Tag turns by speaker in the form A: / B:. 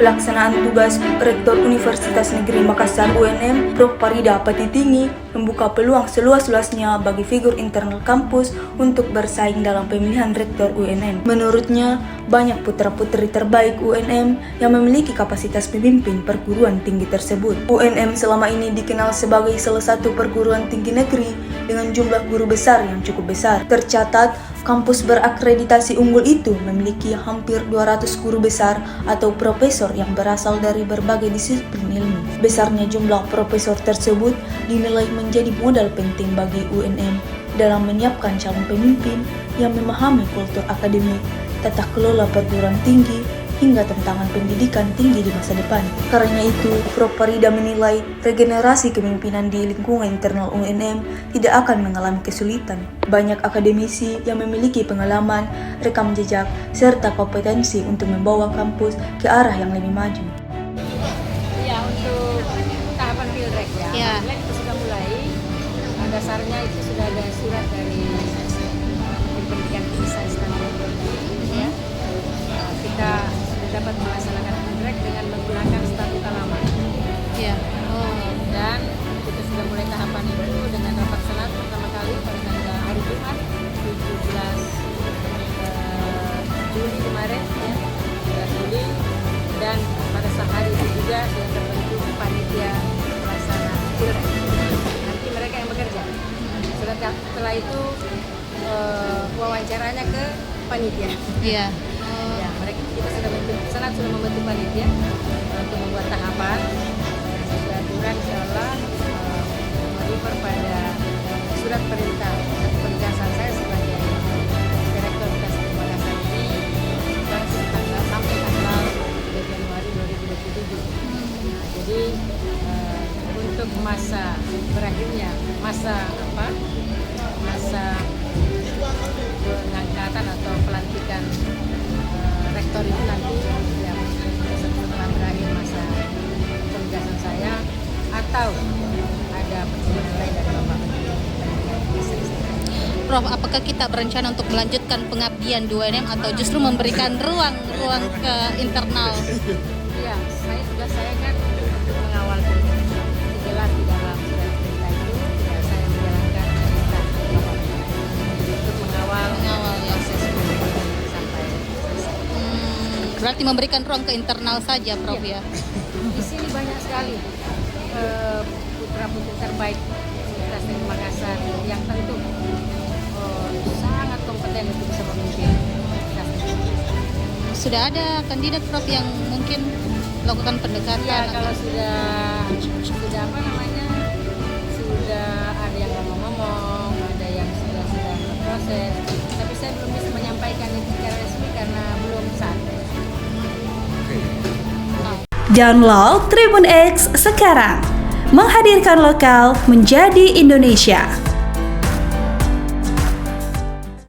A: Pelaksanaan tugas Rektor Universitas Negeri Makassar UNM, Prof. Farida Patitingi, membuka peluang seluas-luasnya bagi figur internal kampus untuk bersaing dalam pemilihan Rektor UNM. Menurutnya, banyak putra-putri terbaik UNM yang memiliki kapasitas memimpin perguruan tinggi tersebut. UNM selama ini dikenal sebagai salah satu perguruan tinggi negeri dengan jumlah guru besar yang cukup besar. Tercatat, kampus berakreditasi unggul itu memiliki hampir 200 guru besar atau profesor yang berasal dari berbagai disiplin ilmu. Besarnya jumlah profesor tersebut dinilai menjadi modal penting bagi UNM dalam menyiapkan calon pemimpin yang memahami kultur akademik, tata kelola perguruan tinggi, hingga tantangan pendidikan tinggi di masa depan. Karena itu, Prof. Farida menilai regenerasi kepemimpinan di lingkungan internal UNM tidak akan mengalami kesulitan. Banyak akademisi yang memiliki pengalaman, rekam jejak, serta kompetensi untuk membawa kampus ke arah yang lebih maju.
B: Ya, untuk tahapan Pilrek ya, Pilrek itu sudah mulai. Dasarnya itu sudah ada surat dari Pendidikan Tinggi Sains dan Teknologi. Ya. Kita dapat melaksanakan Pilrek dengan menggunakan statuta lama.
C: Ya.
B: Dan kita sudah mulai tahapan itu dengan rapat senat pertama kali pada tanggal hari Jumat 17 Juli kemarin, ya, 17 Juli, dan pada hari itu juga sudah terbentuk panitia pelaksana Pilrek. Nanti mereka yang bekerja. Setelah itu wawancaranya ke panitia.
C: Iya.
B: Ya, kita sudah senat sudah membentuk panitia untuk membuat tahapan sesuai aturan, insyaallah merefer pada surat perintah atau penugasan saya sebagai Direktur Universitas Makassar ini sampai tanggal 3 Januari 2027. Nah, jadi untuk masa berakhirnya masa pengangkatan atau pelantikan rektor itu nanti ya setelah berakhir masa penugasan saya atau ada persetujuan lain dari Bapak Menteri.
C: Prof, apakah kita berencana untuk melanjutkan pengabdian di UNM atau justru memberikan ruang ke internal?
B: Ya, tugas saya kan mengawal dijelas di dalam surat perintah itu, ya saya menjalankan perintah Bapak Menteri untuk mengawal ya proses pembangunan sampai selesai.
C: Berarti memberikan ruang ke internal saja, Prof, ya?
B: Di sini banyak sekali putra-putri terbaik Universitas Negeri Makassar yang tentu sangat kompeten untuk bisa memimpin Universitas Negeri Makassar.
C: Sudah ada kandidat, Prof, yang mungkin melakukan pendekatan?
B: Ya, kalau sudah sudah ada yang ngomong-ngomong, ada yang sudah berproses, tapi saya belum bisa menyampaikan itu secara resmi karena belum saatnya.
D: Download Tribun X sekarang, menghadirkan lokal menjadi Indonesia.